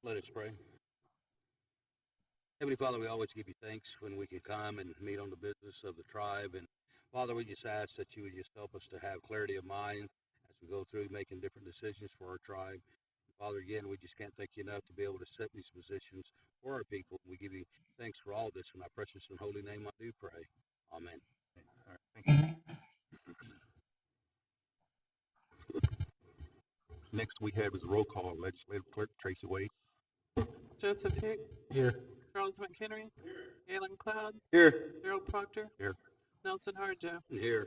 Let us pray. Heavenly Father, we always give you thanks when we can come and meet on the business of the tribe. And Father, we just ask that you would just help us to have clarity of mind as we go through making different decisions for our tribe. And Father, again, we just can't thank you enough to be able to set these positions for our people. We give you thanks for all this. In our precious and holy name, I do pray. Amen. All right, thank you. Next we have is roll call. Legislative Clerk Tracy Wade. Joseph Hick. Here. Charles McHenry. Galen Cloud. Here. Gerald Proctor. Here. Nelson Harjo. Here.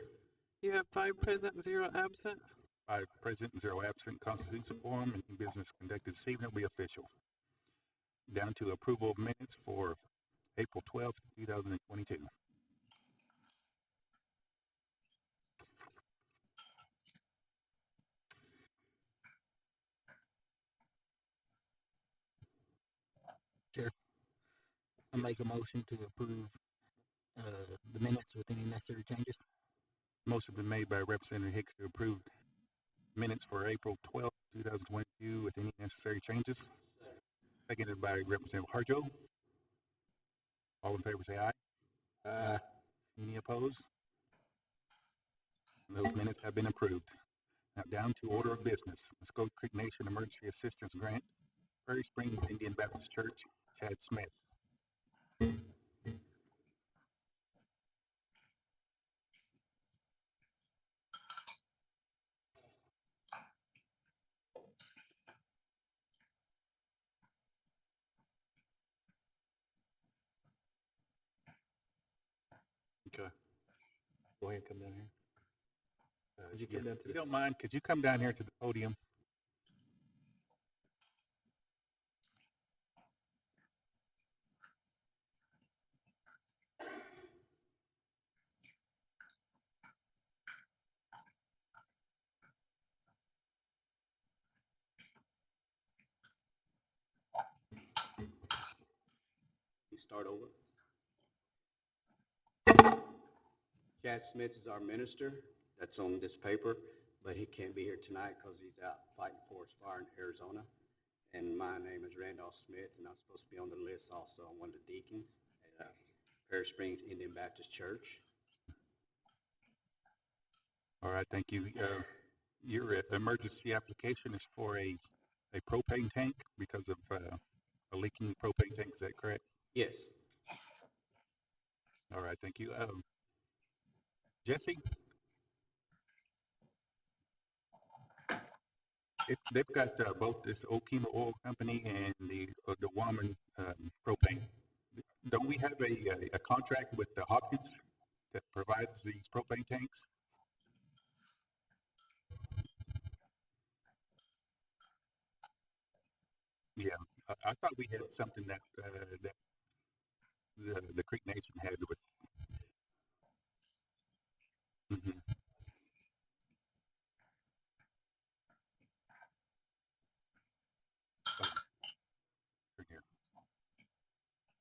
You have 5 present, 0 absent. 5 present, 0 absent. Constitutes a quorum, and business conducted this evening will be official. Down to approval of minutes for April 12th, 2022. Chair, I make a motion to approve the minutes with any necessary changes. Motion been made by Representative Hicks to approve minutes for April 12th, 2022 with any necessary changes. Seconded by Representative Harjo. All in favor say aye. Aye. Any opposed? Those minutes have been approved. Now down to order of business. Muskogee Creek Nation Emergency Assistance Grant, Prairie Springs Indian Baptist Church, Chad Smith. Okay. Go ahead and come down here. If you don't mind, could you come down here to the podium? Start over. Chad Smith is our minister that's on this paper, but he can't be here tonight because he's out fighting forest fire in Arizona. And my name is Randolph Smith, and I'm supposed to be on the list also. I'm one of the deacons at Prairie Springs Indian Baptist Church. All right, thank you. Your emergency application is for a propane tank because of a leaking propane tank. Is that correct? Yes. All right, thank you. Jesse? They've got both this Okima Oil Company and the Woman propane. Don't we have a contract with the Hopkins that provides these propane tanks? Yeah, I thought we had something that the Creek Nation had with. Mm-hmm.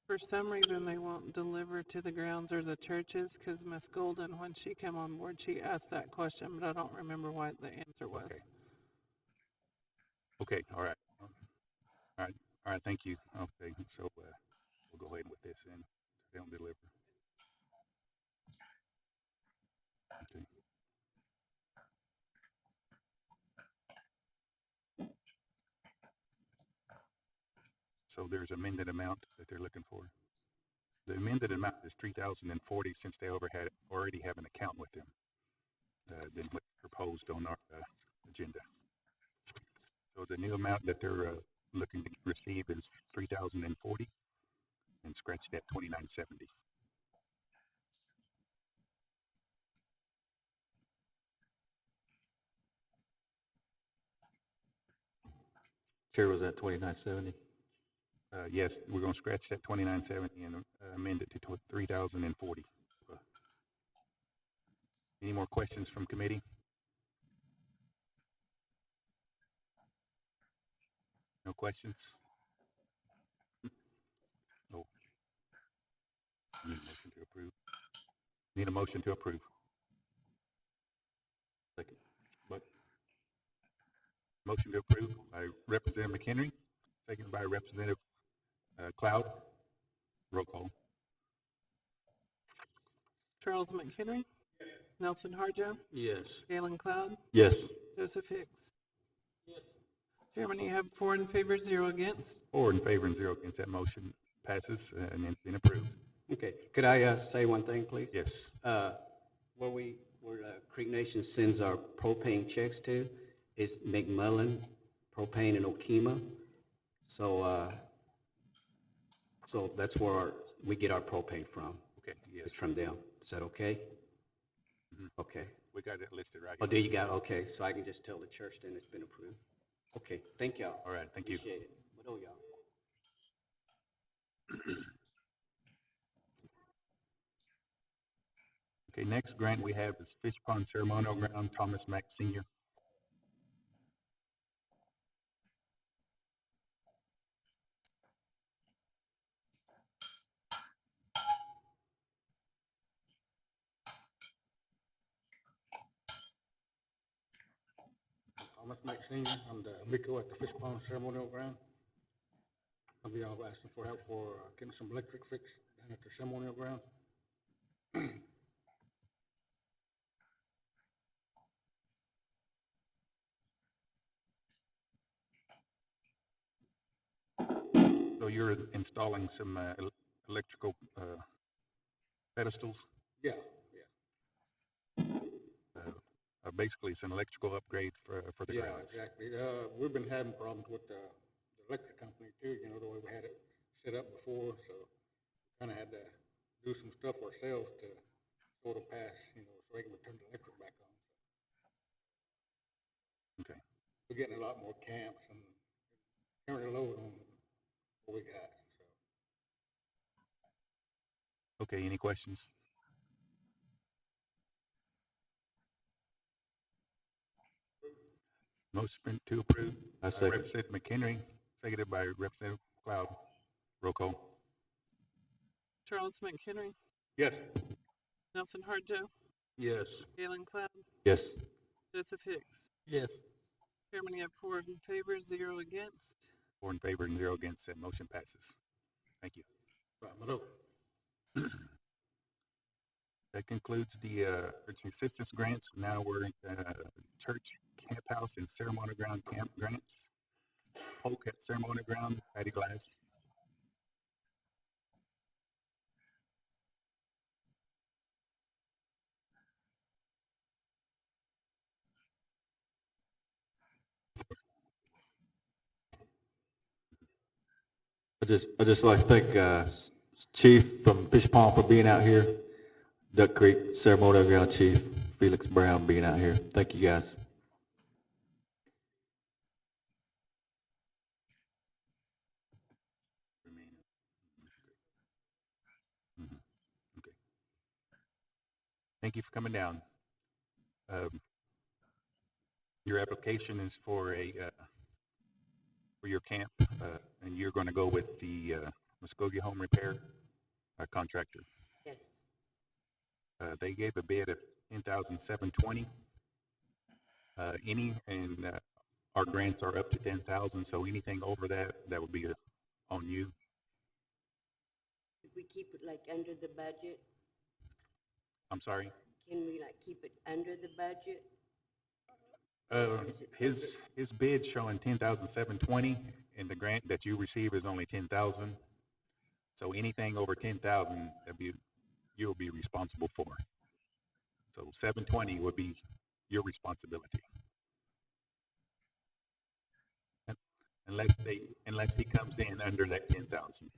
For some reason, they won't deliver to the grounds or the churches, because Miss Golden, when she came on board, she asked that question, but I don't remember what the answer was. Okay, all right. All right, thank you. Okay, so we'll go ahead with this and they don't deliver. Okay. So there's amended amount that they're looking for. The amended amount is $3,040 since they already have an account with them. Than what's proposed on our agenda. So the new amount that they're looking to receive is $3,040 and scratched at $2,970. Chair, was that 2970? Yes, we're going to scratch that $2,970 and amend it to $3,040. Any more questions from committee? No questions? No. Need a motion to approve. Need a motion to approve. Second. What? Motion to approve by Representative McHenry, seconded by Representative Cloud. Roll call. Charles McHenry. Nelson Harjo. Yes. Galen Cloud. Yes. Joseph Hicks. Chairman, you have 4 in favor, 0 against. 4 in favor and 0 against. That motion passes and it's been approved. Okay, could I say one thing, please? Yes. Where Creek Nation sends our propane checks to is McMullen Propane in Okema. So that's where we get our propane from. Okay. Yes. It's from them. Is that okay? Okay. We got it listed right Oh, here. do you got, okay, so I can just tell the church then it's been approved. Okay, thank y'all. All right. Thank you. Appreciate it. What do y'all? Okay. Next grant we have is Fish Pond Ceremonial Ground, Thomas Mack Sr. Thomas Mack Senior, I'm the Rico at the Fish Pond Ceremonial Ground. I'll be asking for help for getting some electric fixed down at the ceremonial ground. So you're installing some electrical pedestals. Yeah. Basically, it's an electrical upgrade for the Yeah, grounds. exactly. We've been having problems with the electric company too, you know, the way we had it set up before, so kind of had to do some stuff ourselves to sort of pass, you know, so they can turn the electric back on. Okay. We're getting a lot more camps and carrying a load on what we got, so. Okay. Any questions? Motion to approve. I second. Representative McHenry, seconded by Representative Cloud. Roll call. Charles McHenry. Yes. Nelson Harjo. Yes. Galen Cloud. Yes. Joseph Hicks. Yes. Chairman, you have 4 in favor, 0 against. 4 in favor and 0 against. That motion passes. Thank you. That concludes the emergency assistance grants. Now we're in church camp house and ceremonial ground camp grants. Polk at ceremonial ground, Patty Glass. I just like to thank Chief from Fish Pond for being out here. Duck Creek Ceremonial Ground Chief Felix Brown being out here. Thank you guys. Okay. Thank you for coming down. Your application is for for your camp, and you're going to go with the Muskogee Home Repair contractor. Yes. They gave a bid of $10,720. Our grants are up to $10,000, so anything over that would be on you. If we keep it like under the budget, I'm sorry. can we like keep it under the budget? His bid showing $10,720, and the grant that you receive is only $10,000. So anything over $10,000, you'll be responsible for. So $720 would be your responsibility, unless he comes in under that $10,000.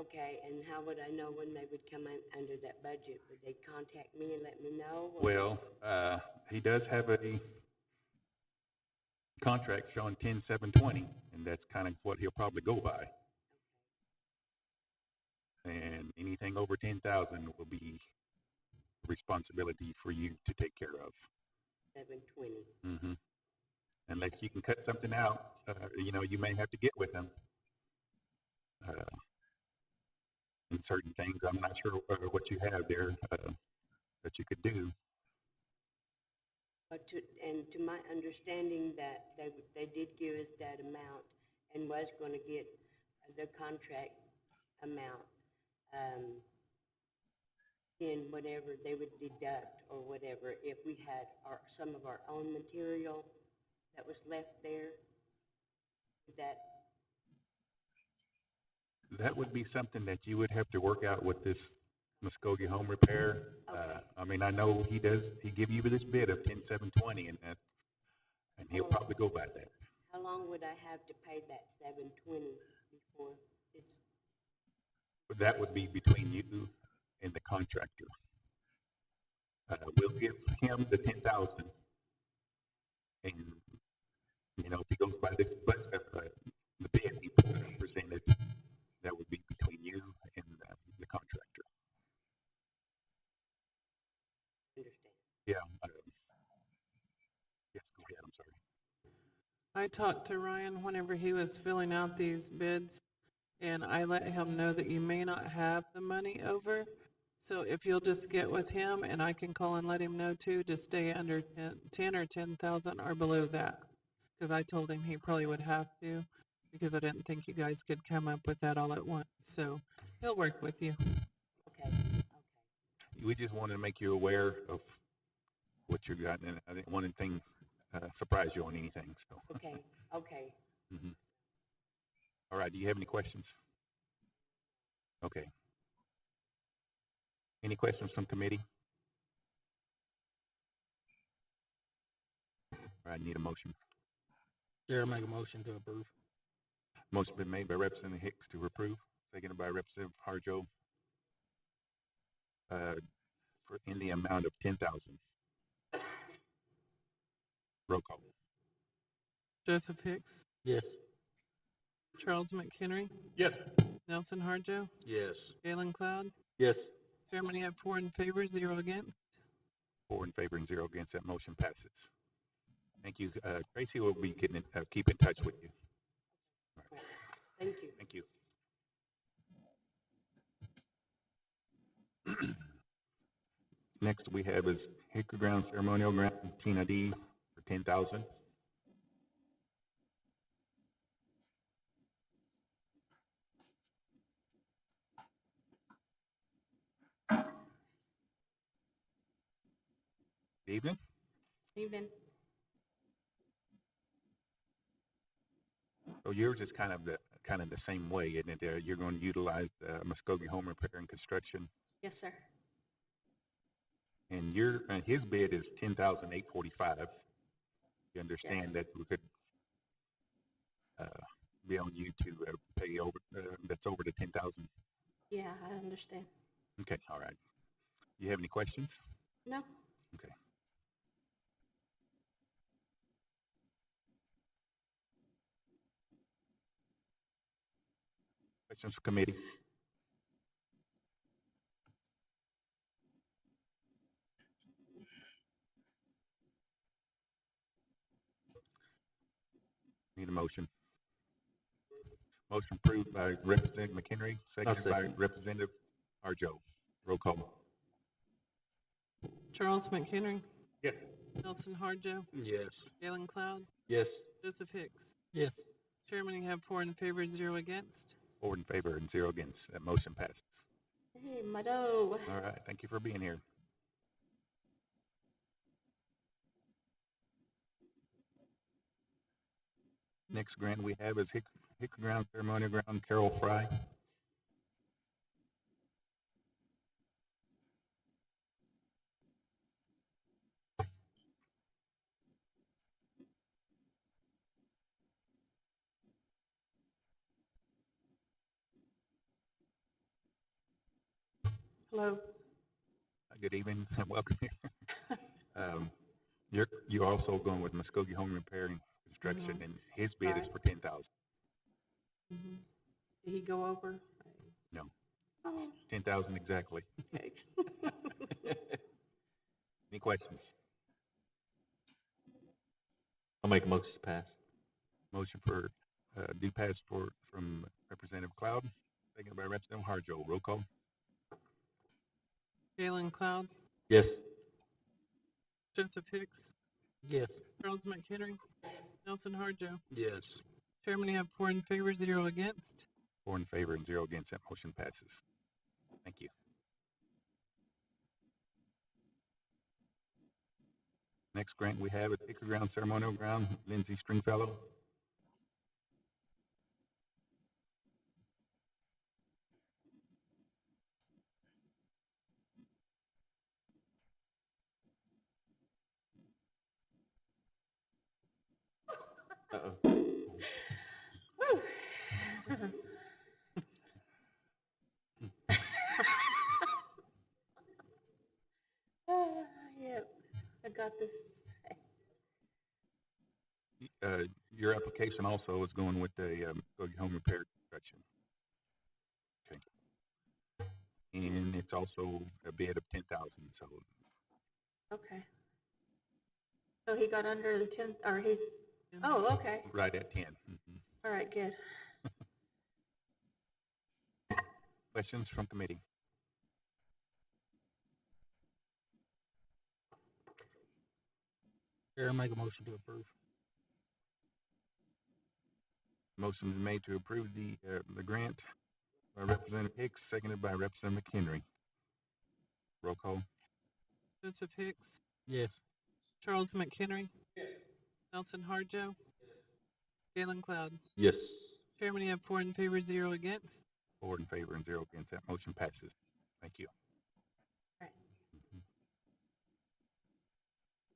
Okay, and how would I know when they would come in under that budget? Would they contact me and let me know? or- Well, he does have a contract showing $10,720, and that's kind of what he'll probably go by. And anything over $10,000 will be responsibility for you to take care of. 720. Mm-hmm. Unless you can cut something out, you may have to get with them. In certain things, I'm not sure what you have there that you could do. But to my understanding that they did give us that amount, and was gonna get the contract amount, in whatever they would deduct or whatever, if we had some of our own material that was left there, that, That would be something that you would have to work out with this Muskogee Home Repair. Okay. I mean, I know he give you this bid of 10,720 and he'll probably go by that. how long would I have to pay that 720 before it's, But that would be between you and the contractor. We'll give him the 10,000. And, you know, if he goes by this budget, the bid he presented, that would be between you and the contractor. understand? Yeah. Yes, go ahead, I'm sorry. I talked to Ryan whenever he was filling out these bids, and I let him know that you may not have the money over. So if you'll just get with him, and I can call and let him know too, to stay under 10 or 10,000 or below that. Because I told him he probably would have to, because I didn't think you guys could come up with that all at once. So he'll work with you. Okay, okay. We just wanted to make you aware of what you got, and I didn't want anything surprise you on anything. So, Okay, okay. all right. Do you have any questions? Okay. Any questions from committee? All right. Need a motion. Chair, make a motion to approve. Motion been made by Representative Hicks to approve, seconded by Representative Harjo, in the amount of 10,000. Roll call. Joseph Hicks, Yes. Charles McHenry, Yes. Nelson Harjo, Yes. Galen Cloud. Yes. Chairman, you have 4 in favor, 0 against. 4 in favor and 0 against. That motion passes. Thank you. Tracy will be keep in touch with you. Thank you. Thank you. Next we have is Hickory Ground Ceremonial Grant, Tina D. for 10,000. Good evening. Evening. So yours is kind of the same way, isn't it? You're going to utilize Muskogee Home Repair and Construction, Yes, sir. and his bid is 10,845. You understand that we could be on you to pay over that's over the 10,000. Yeah, I understand. Okay, all right. You have any questions? No? Okay. Questions for committee? Need a motion. Motion approved by Representative McHenry, seconded by second. Representative Harjo. Roll call. Charles McHenry, Yes. Nelson Harjo, Yes. Galen Cloud, Yes. Joseph Hicks. Yes. Chairman, you have 4 in favor, 0 against. 4 in favor and 0 against. That motion passes. Hey, Mado. All right, thank you for being here. Next grant we have is Hickory Ground Ceremonial Ground, Carol Fry. Hello. Good evening and welcome here. You're also going with Muskogee Home Repair and Construction, and his bid is for 10,000. Did he go over? No, Oh, 10,000 exactly. okay. Any questions? I'll make a motion to pass. Motion for do pass from Representative Cloud, seconded by Representative Harjo. Roll call. Galen Cloud, Yes. Joseph Hicks, Yes. Charles McHenry, Nelson Harjo, Yes. Chairman, you have 4 in favor, 0 against. 4 in favor and 0 against. That motion passes. Thank you. Next grant we have is Acre Ground Ceremonial Ground, Lindsay Stringfellow. Yep, I got this. Your application also is going with the home repair construction. Okay. And it's also a bid of 10,000, so Okay. So he got under the 10, or he's, oh, okay. right at 10. Mhm. All right, good. Questions from committee? Chair, I make a motion to approve. Motion is made to approve the grant by Representative Hicks, seconded by Representative McHenry. Roll call. Joseph Hicks, Yes. Charles McHenry. Nelson Harjo. Galen Cloud. Yes. Chairman, you have 4 in favor, 0 against. 4 in favor and 0 against. That motion passes. Thank you. Right.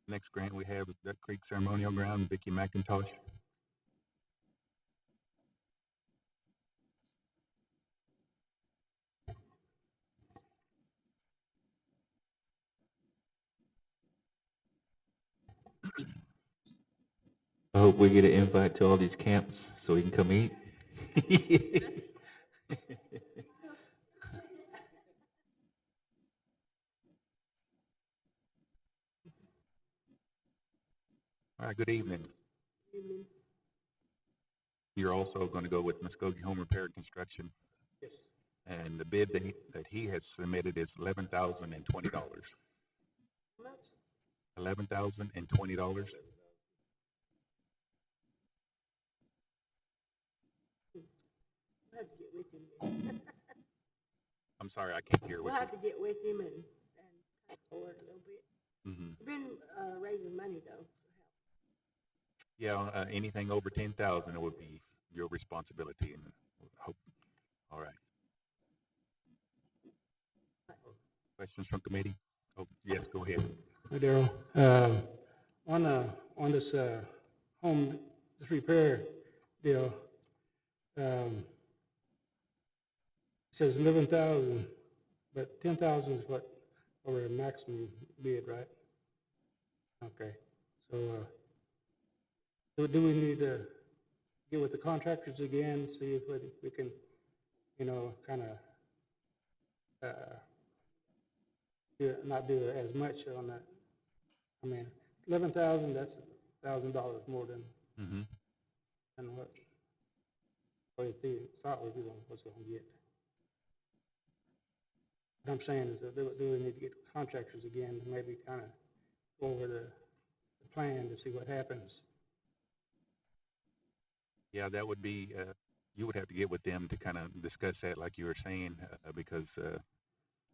Next grant we have is Duck Creek Ceremonial Ground, Vicki McIntosh. I hope we get an invite to all these camps so we can come eat. All right, good evening. You're also going to go with Muskogee Home Repair and Construction. Yes. And the bid that he has submitted is $11,020. $11,020. We'll have to get with him. I'm sorry, I can't hear We'll what have to get with him and talk forward a little bit. you. We've been raising money though. Yeah, anything over 10,000, it would be your responsibility. And hope. All right. Questions from committee? Oh, yes, go ahead. Hi, Darrell. On this home, this repair deal, it says 11,000, but 10,000 is what, over a maximum bid, right? Okay, so, do we need to get with the contractors again, see if we can, kind of, not do as much on that? I mean, 11,000, that's $1,000 more than what we thought we was going to get. What I'm saying is that do we need to get contractors again to maybe kind of go over the plan to see what happens? Yeah, that would be, you would have to get with them to kind of discuss that like you were saying, because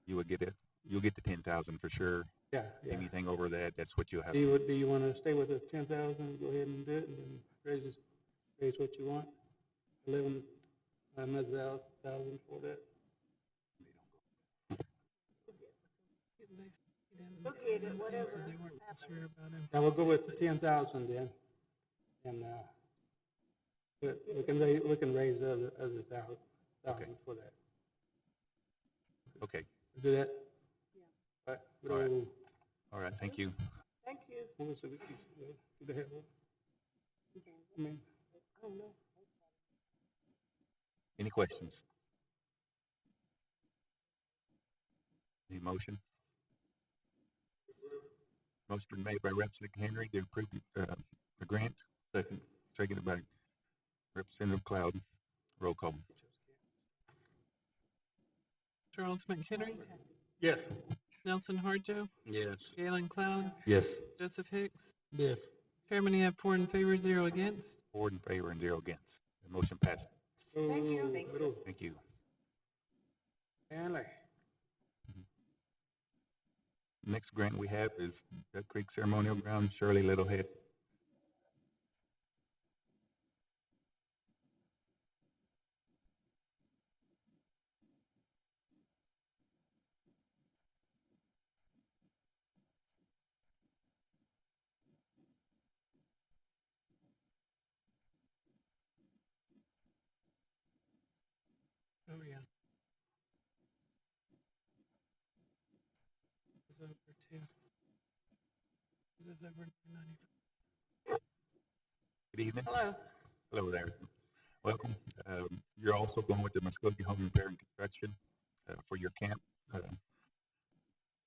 you'll get the 10,000 for sure. Yeah. Anything over that, that's what you'll have. Do you want to stay with the 10,000, go ahead and do it, and then raise what you want? 11, another 1,000 for that? Look at it, whatever. They weren't sure about him. Now, we'll go with the 10,000 then, and, we can raise the other 1,000 Okay. for that. Okay, Do that? Yeah. All right. All right, thank you. Thank you. What was the, do they have one? I mean, I don't know. Any questions? Any motion? Motion been made by Representative Henry to approve the grant. Seconded by Representative Cloud. Roll call. Charles McHenry. yes. Nelson Harjo. Yes. Galen Cloud. Yes. Joseph Hicks. Yes. Chairman, you have 4 in favor, 0 against. 4 in favor and 0 against. Motion passed. Thank you. Thank you. Stanley. Next grant we have is Duck Creek Ceremonial Ground, Shirley Littlehead. Oh, yeah. It's over too. This is over 95. Good evening. Hello. Hello there. Welcome. You're also going with the Muskogee Home Repair and Construction for your camp.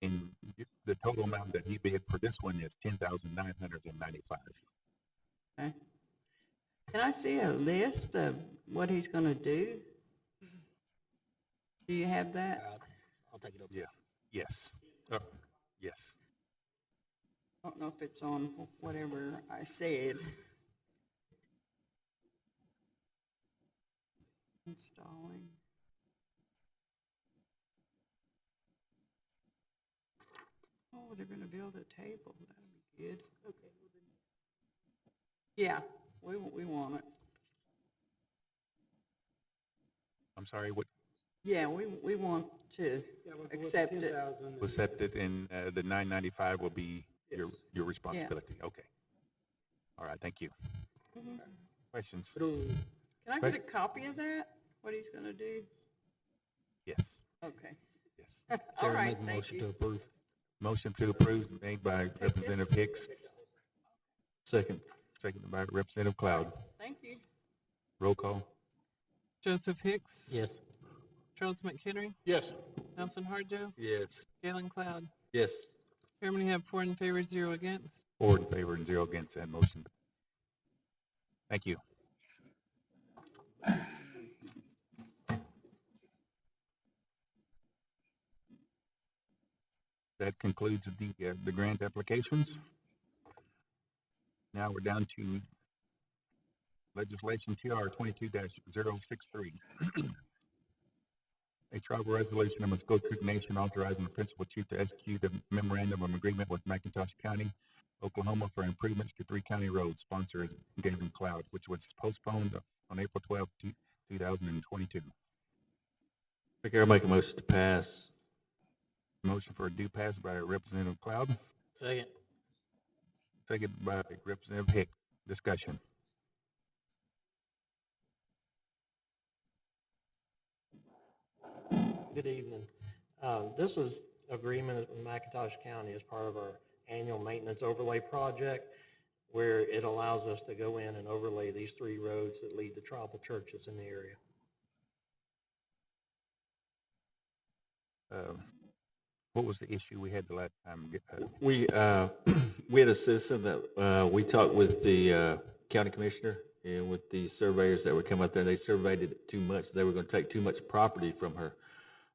And the total amount that he bid for this one is $10,995. Okay. Can I see a list of what he's gonna do? Do you have that? I'll take it over. Yeah. Yes. Yes. I don't know if it's on whatever I said. Installing. Oh, they're gonna build a table. That'll be good. Okay. Yeah, we want it. I'm sorry, what Yeah, we want to accept it. was accepted in the $995 will be your responsibility? Okay. All right, thank you. Questions? Can I get a copy of that? What he's gonna do? Yes. Okay. Yes. All Chair, right, make a thank motion to you. approve. Motion to approve made by Representative Hicks, Second. seconded by Representative Cloud. Thank you. Roll call. Joseph Hicks, Yes. Charles McHenry, Yes. Nelson Harjo, Yes. Galen Cloud. Yes. Chairman, you have 4 in favor, 0 against. 4 in favor and 0 against that motion. Thank you. That concludes the grant applications. Now we're down to legislation TR 22-063. A tribal resolution of Muskogee Creek Nation authorizing the principal chief to execute a memorandum of agreement with McIntosh County, Oklahoma for improvements to 3 county roads. Sponsor is Galen Cloud, which was postponed on April 12, 2022. Mr. Chair, I make a motion to pass. Motion for a due pass by Representative Cloud, Second. seconded by Representative Hicks. Discussion. Good evening. This is agreement with McIntosh County as part of our annual maintenance overlay project, where it allows us to go in and overlay these 3 roads that lead to tribal churches in the area. What was the issue we had the last time? We had a citizen that we talked with the county commissioner and with the surveyors that were coming out there. They surveyed it too much. They were going to take too much property from her.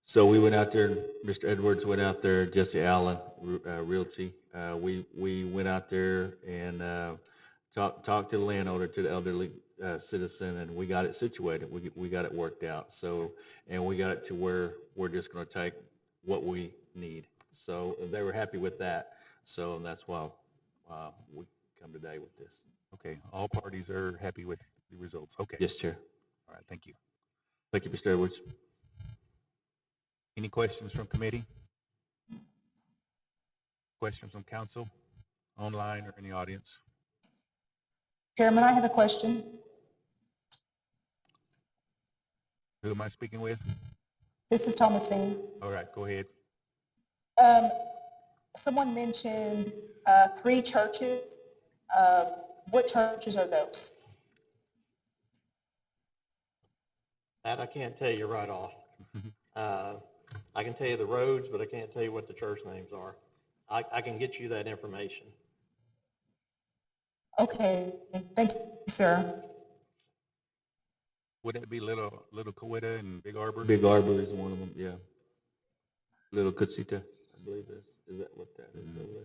So we went out there, Mr. Edwards went out there, Jesse Allen, Realty. We went out there and talked to the landowner, to the elderly citizen, and we got it situated. We got it worked out. So, and we got it to where we're just going to take what we need. So they were happy with that. So that's why we come today with this. Okay, all parties are happy with the results. Okay. Yes, Chair. All right, thank you. Thank you, Mr. Edwards. Any questions from committee? Questions from council, online or in the audience? Chairman, I have a question. Who am I speaking with? This is Thomasine. All right, go ahead. Someone mentioned 3 churches. What churches are those? That I can't tell you right off. I can tell you the roads, but I can't tell you what the church names are. I can get you that information. Okay, thank you, sir. Would that be Little Coweta and Big Arbor? Big Arbor is one of them, yeah. Little Cutsita, I believe is that what that is over there?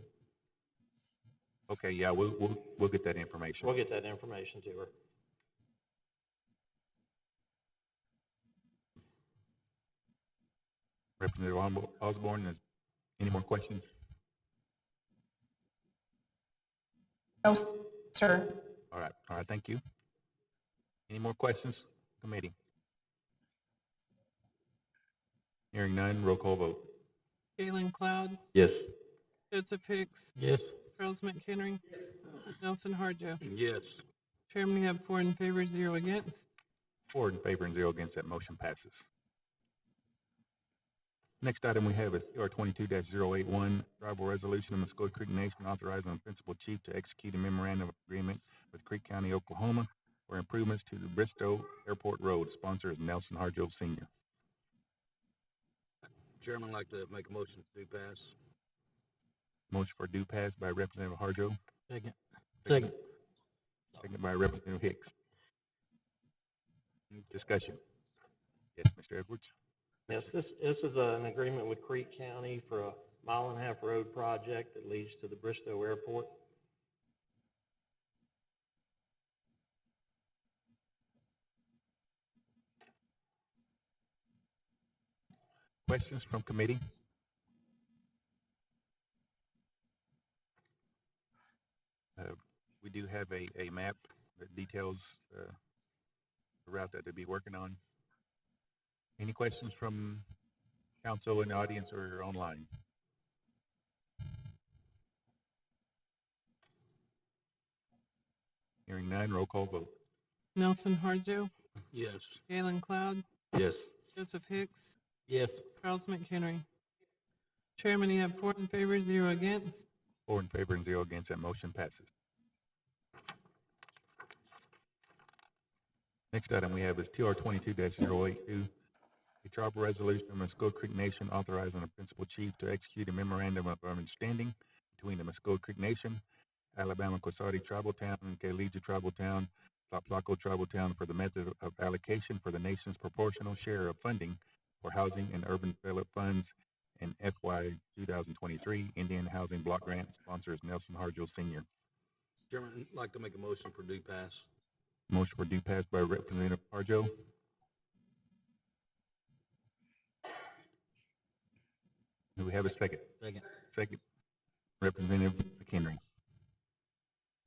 Okay, yeah, we'll get that information. We'll get that information to her. Representative Osborne, is any more questions? No, sir. All right, thank you. Any more questions, committee? Hearing none, roll call vote. Galen Cloud, Yes. Joseph Hicks, Yes. Charles McHenry, Nelson Harjo. Yes. Chairman, you have 4 in favor, 0 against. 4 in favor and 0 against. That motion passes. Next item we have is TR 22-081, tribal resolution of Muskota Creek Nation authorizing the principal chief to execute a memorandum of agreement with Creek County, Oklahoma for improvements to the Bristow Airport Road. Sponsor is Nelson Harjo Sr. Chairman, I'd like to make a motion to do pass. Motion for due pass by Representative Harjo. Second. Second by Representative Hicks. Discussion. Yes, Mr. Edwards. Yes, this is an agreement with Creek County for a 1.5 mile road project that leads to the Bristow Airport. Questions from committee? We do have a map that details the route that they'll be working on. Any questions from council in the audience or online? Hearing none, roll call vote. Nelson Harjo, Yes. Galen Cloud, Yes. Joseph Hicks, Yes. Charles McHenry. Chairman, you have 4 in favor, 0 against. 4 in favor and 0 against. That motion passes. Next item we have is TR 22-082, a tribal resolution of Muskota Creek Nation authorizing the principal chief to execute a memorandum of understanding between the Muskota Creek Nation, Alabama Quasarty Tribal Town, and Kalija Tribal Town, Tlaplaco Tribal Town for the method of allocation for the nation's proportional share of funding for housing and urban development funds in FY 2023 Indian Housing Block Grant. Sponsor is Nelson Harjo Sr. Chairman, I'd like to make a motion for due pass. Motion for due pass by Representative Harjo. Do we have a second? Second. Second. Representative McHenry.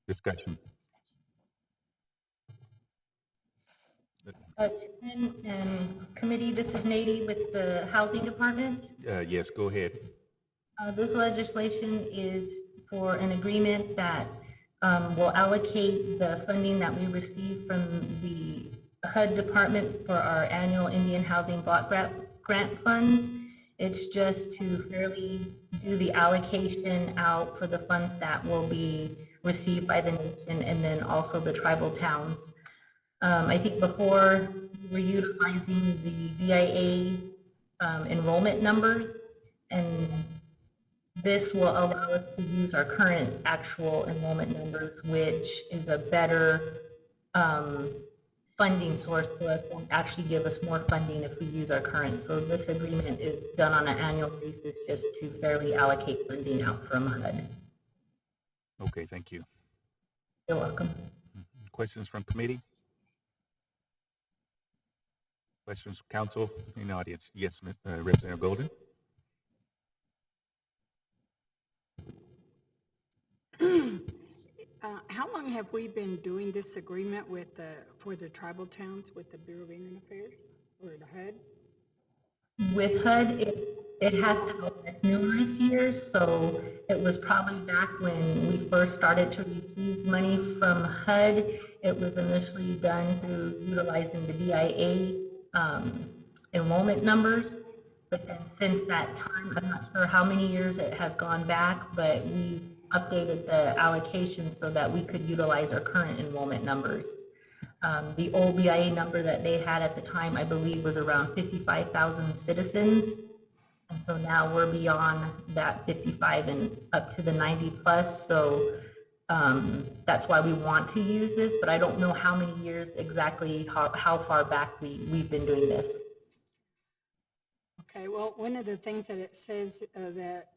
Discussion. Chairman and committee, this is Nady with the Housing Department. Yes, go ahead. This legislation is for an agreement that will allocate the funding that we receive from the HUD department for our annual Indian Housing Block Grant funds. It's just to fairly do the allocation out for the funds that will be received by the nation and then also the tribal towns. I think before we were utilizing the DIA enrollment numbers, and this will allow us to use our current actual enrollment numbers, which is a better funding source for us and actually give us more funding if we use our current. So this agreement is done on an annual basis just to fairly allocate funding out from HUD. Okay, thank you. You're welcome. Questions from committee? Questions from council in the audience? Yes, Representative Golden. How long have we been doing this agreement with for the tribal towns with the Bureau of Indian Affairs or the HUD? With HUD, it has numerous years, so it was probably back when we first started to receive money from HUD. It was initially done through utilizing the DIA enrollment numbers, but then since that time, I'm not sure how many years it has gone back, but we updated the allocation so that we could utilize our current enrollment numbers. The old BIA number that they had at the time, I believe, was around 55,000 citizens. And so now we're beyond that 55 and up to the 90 plus. So that's why we want to use this, but I don't know how many years exactly, how far back we've been doing this. Okay, well, one of the things that it says that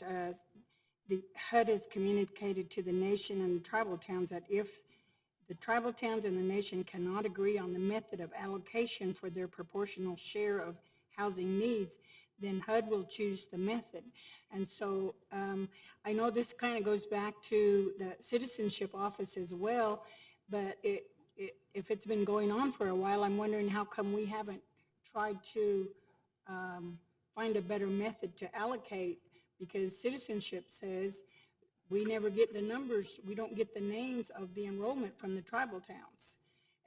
the HUD has communicated to the nation and the tribal towns that if the tribal towns and the nation cannot agree on the method of allocation for their proportional share of housing needs, then HUD will choose the method. And so I know this kind of goes back to the citizenship office as well, but if it's been going on for a while, I'm wondering how come we haven't tried to find a better method to allocate, because citizenship says we never get the numbers, we don't get the names of the enrollment from the tribal towns.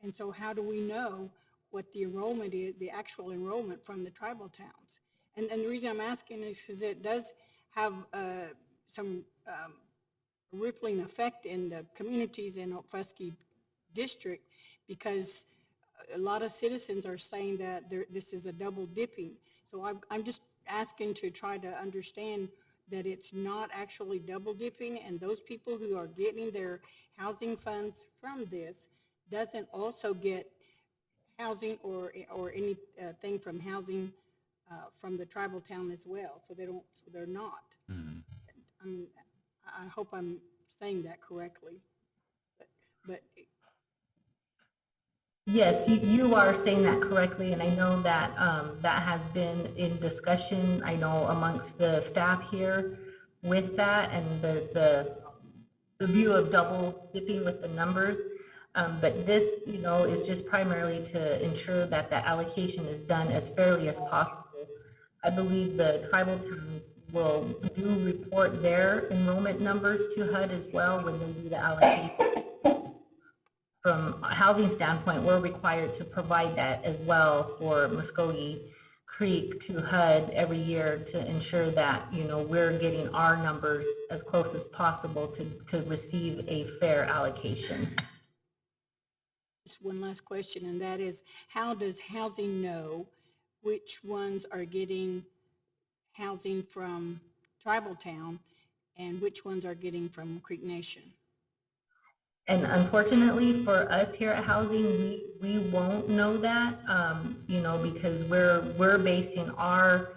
And so how do we know what the enrollment is, the actual enrollment from the tribal towns? And the reason I'm asking is because it does have some rippling effect in the communities in Okfuskee district, because a lot of citizens are saying that this is a double dipping. So I'm just asking to try to understand that it's not actually double dipping, and those people who are getting their housing funds from this doesn't also get housing or anything from housing from the tribal town as well. So they're not. I hope I'm saying that correctly. But Yes, you are saying that correctly, and I know that that has been in discussion, I know, amongst the staff here with that, and the view of double dipping with the numbers. But this, is just primarily to ensure that the allocation is done as fairly as possible. I believe the tribal towns will do report their enrollment numbers to HUD as well when they do the allocation. From a housing standpoint, we're required to provide that as well for Muskogee Creek to HUD every year to ensure that, we're getting our numbers as close as possible to receive a fair allocation. just one last question, and that is, how does housing know which ones are getting housing from tribal town and which ones are getting from Creek Nation? And unfortunately for us here at Housing, we won't know that, because we're basing our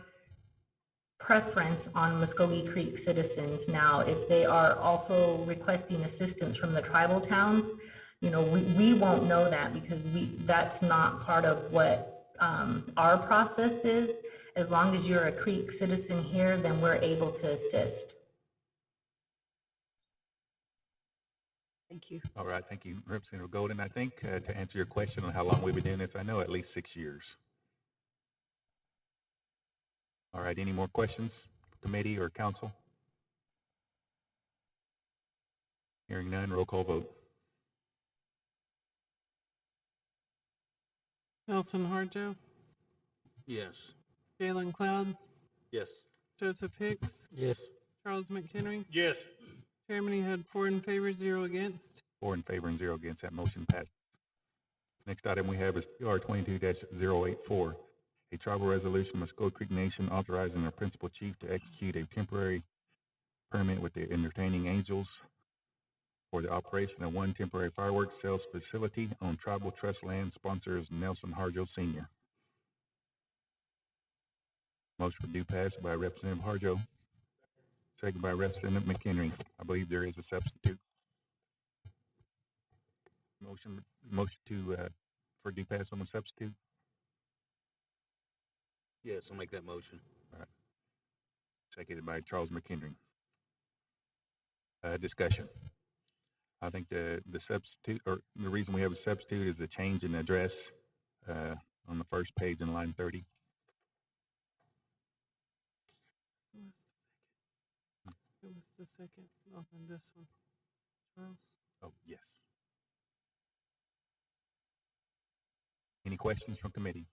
preference on Muskogee Creek citizens. Now, if they are also requesting assistance from the tribal towns, we won't know that, because that's not part of what our process is. As long as you're a Creek citizen here, then we're able to assist. Thank you. All right, thank you, Representative Golden. I think to answer your question on how long we've been doing this, I know at least 6 years. All right, any more questions, committee or council? Hearing none, roll call vote. Nelson Harjo, Yes. Galen Cloud, Yes. Joseph Hicks, Yes. Charles McHenry. Yes. Chairman, you had 4 in favor, 0 against. 4 in favor and 0 against. That motion passes. Next item we have is TR 22-084, a tribal resolution, Muskogee Creek Nation authorizing their principal chief to execute a temporary permit with the Entertaining Angels for the operation of one temporary fireworks sales facility on tribal trust land. Sponsors Nelson Harjo Sr. Motion for due pass by Representative Harjo, second by Representative McHenry. I believe there is a substitute. Motion to for due pass on the substitute. Yes, I'll make that motion. All right. Seconded by Charles McHenry. Discussion. I think the substitute, or the reason we have a substitute, is the change in address on the first page in line 30. It was the second, oh, and this one. Charles? Oh, yes. Any questions from committee?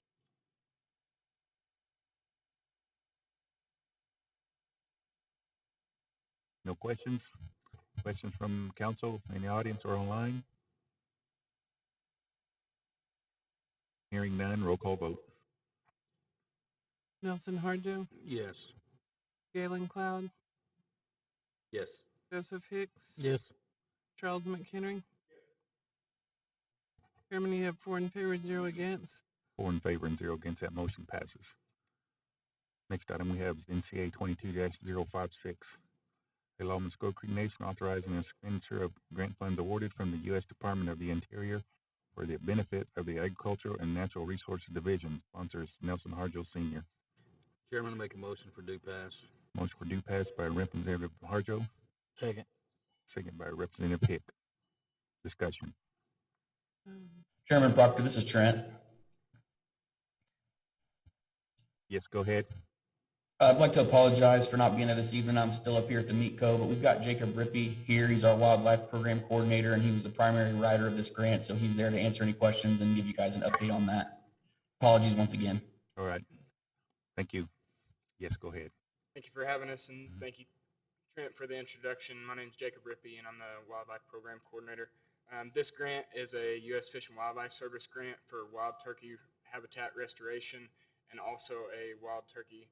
No questions? Questions from council in the audience or online? Hearing none, roll call vote. Nelson Harjo, Yes. Galen Cloud, Yes. Joseph Hicks, Yes. Charles McHenry. Chairman, you have 4 in favor, 0 against. 4 in favor and 0 against. That motion passes. Next item we have is NCA 22-056. A law, Muskogee Creek Nation authorizing the expenditure of grant funds awarded from the U.S. Department of the Interior for the benefit of the Agricultural and Natural Resources Division. Sponsors Nelson Harjo Sr. Chairman, I make a motion for due pass. Motion for due pass by Representative Harjo, Second. second by Representative Hick. Discussion. Chairman Proctor, this is Trent. Yes, go ahead. I'd like to apologize for not being there this evening. I'm still up here at the MEETCO, but we've got Jacob Rippey here. He's our wildlife program coordinator, and he was the primary writer of this grant, so he's there to answer any questions and give you guys an update on that. Apologies once again. All right. Thank you. Yes, go ahead. Thank you for having us, and thank you, Trent, for the introduction. My name is Jacob Rippey, and I'm the Wildlife Program Coordinator. This grant is a U.S. Fish and Wildlife Service grant for wild turkey habitat restoration and also a wild turkey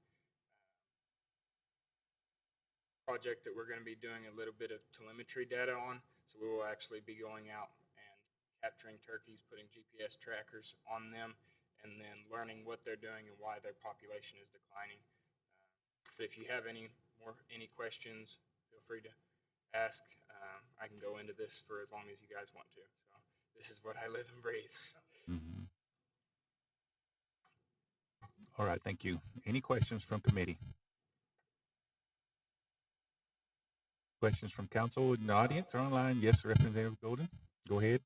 project that we're going to be doing a little bit of telemetry data on. So we will actually be going out and capturing turkeys, putting GPS trackers on them, and then learning what they're doing and why their population is declining. But if you have any questions, feel free to ask. I can go into this for as long as you guys want to. So this is what I live and breathe. Mm-hmm. All right, thank you. Any questions from committee? Questions from council in the audience or online? Yes, Representative Golden, go ahead.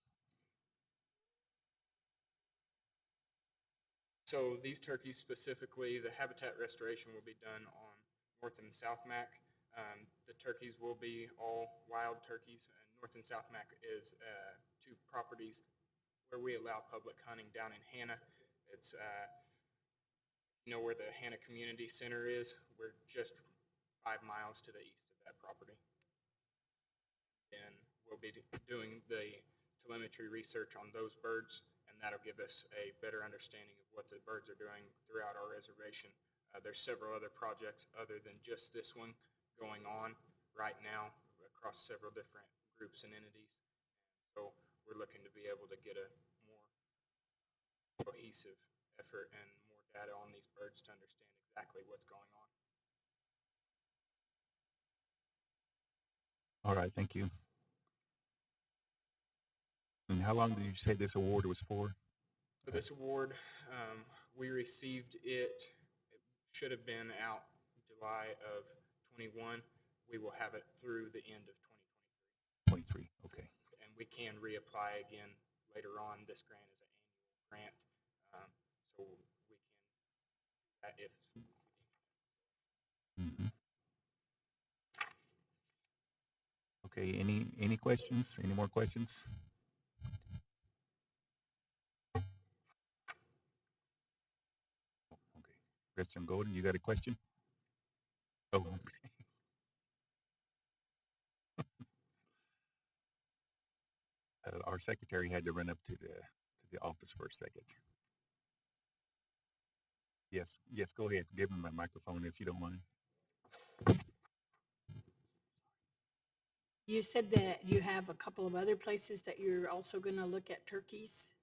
So these turkeys specifically, the habitat restoration will be done on North and South Mac. The turkeys will be all wild turkeys. And North and South Mac is two properties where we allow public hunting down in Hannah. It's, you know where the Hannah Community Center is? We're just 5 miles to the east of that property. And we'll be doing the telemetry research on those birds, and that'll give us a better understanding of what the birds are doing throughout our reservation. There's several other projects other than just this one going on right now across several different groups and entities. So we're looking to be able to get a more cohesive effort and more data on these birds to understand exactly what's going on. All right, thank you. And how long did you say this award was for? For this award, we received it should have been out July of 21. We will have it through the end of 2023. 23, okay. And we can reapply again later on. This grant is an annual grant, so we can do that if. Mm-hmm. Okay, any questions? Any more questions? Okay, Representative Golden, you got a question? Oh, okay. Our secretary had to run up to the office for a second. Yes, go ahead. Give him a microphone if you don't mind. You said that you have a couple of other places that you're also going to look at turkeys.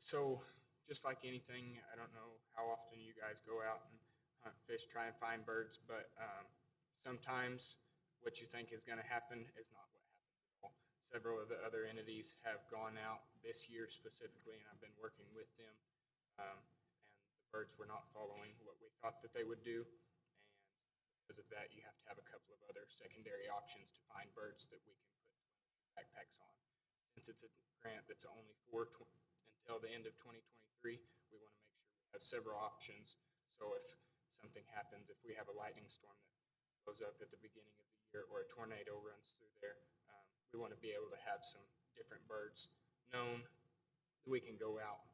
So just like anything, I don't know how often you guys go out and hunt fish, try and find birds, but sometimes what you think is going to happen is not what happens at all. Several of the other entities have gone out this year specifically, and I've been working with them, and the birds were not following what we thought that they would do. Because of that, you have to have a couple of other secondary options to find birds that we can put backpacks on. Since it's a grant that's only for until the end of 2023, we want to make sure we have several options. So if something happens, if we have a lightning storm that goes up at the beginning of the year or a tornado runs through there, we want to be able to have some different birds known that we can go out,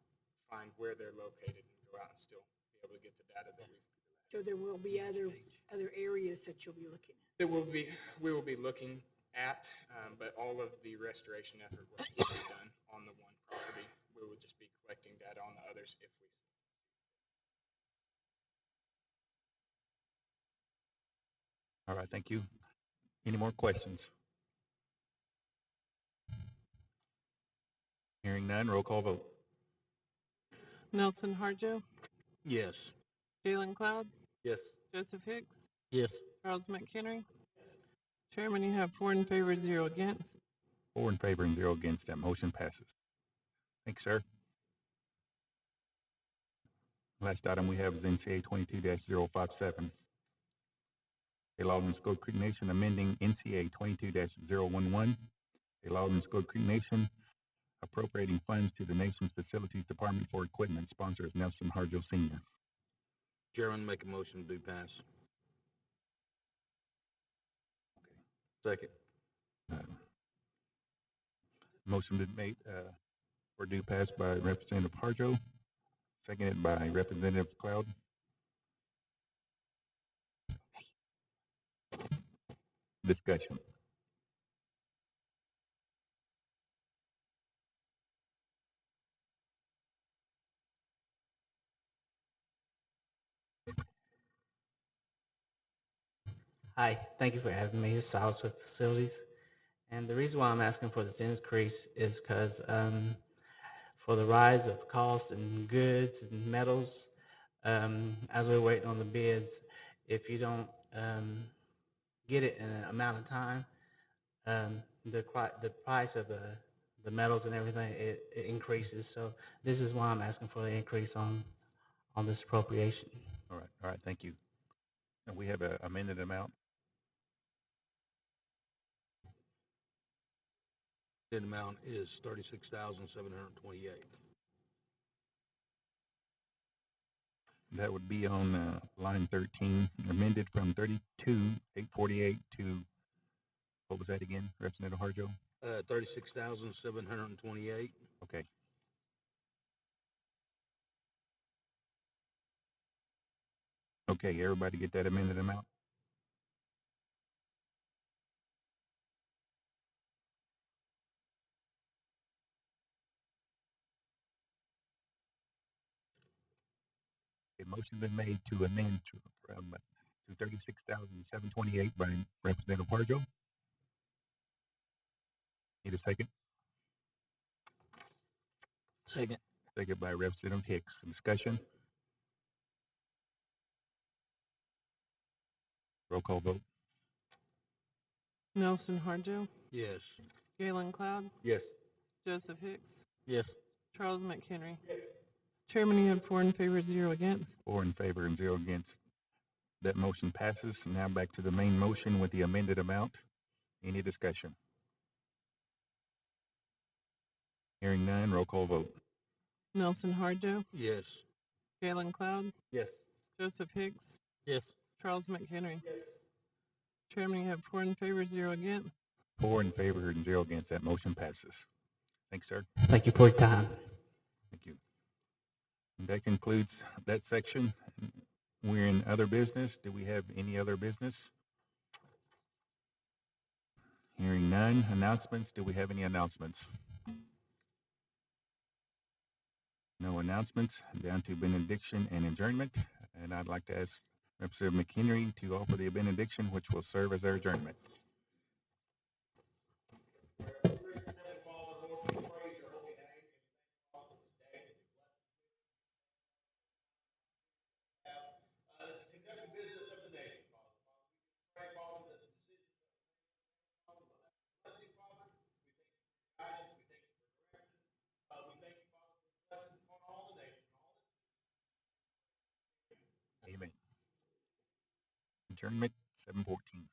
find where they're located, and go out and still be able to get the data that we've. So there will be other areas that you'll be looking at. We will be looking at, but all of the restoration effort will be done on the one property. We will just be collecting data on the others if we. All right, thank you. Any more questions? Hearing none, roll call vote. Nelson Harjo, Yes. Jalen Cloud, Yes. Joseph Hicks, Yes. Charles McHenry. Chairman, you have 4 in favor, 0 against. 4 in favor and 0 against. That motion passes. Thanks, sir. Last item we have is NCA 22-057. A law in Muskogee Creek Nation amending NCA 22-011. A law in Muskogee Creek Nation appropriating funds to the nation's Facilities Department for equipment. Sponsor is Nelson Harjo Sr. Chairman, make a motion to do pass. Second. Motion been made for due pass by Representative Harjo, seconded by Representative Cloud. Discussion. Hi, thank you for having me. This is Silas with Facilities. And the reason why I'm asking for this increase is because for the rise of cost and goods and metals, as we're waiting on the bids, if you don't get it in an amount of time, the price of the metals and everything, it increases. So this is why I'm asking for the increase on this appropriation. All right, thank you. And we have an amended amount. The amount is $36,728. That would be on line 13, amended from 32,848 to, what was that again, Representative Harjo? 36,728. Okay. Okay, everybody get that amended amount? A motion been made to amend to 36,728 by Representative Harjo. Need a second? Second. Second by Representative Hicks. Discussion? Roll call vote. Nelson Harjo, Yes. Galen Cloud, Yes. Joseph Hicks, Yes. Charles McHenry. Chairman, you have 4 in favor, 0 against. 4 in favor and 0 against. That motion passes. Now back to the main motion with the amended amount. Any discussion? Hearing none, roll call vote. Nelson Harjo, Yes. Galen Cloud, Yes. Joseph Hicks, Yes. Charles McHenry. Chairman, you have 4 in favor, 0 against. 4 in favor and 0 against. That motion passes. Thanks, sir. Thank you for your time. Thank you. And that concludes that section. We're in other business. Do we have any other business? Hearing none. Announcements. Do we have any announcements? No announcements. Down to benediction and adjournment. And I'd like to ask Representative McHenry to offer the benediction, which will serve as our adjournment. Amen. Adjournment 7:14.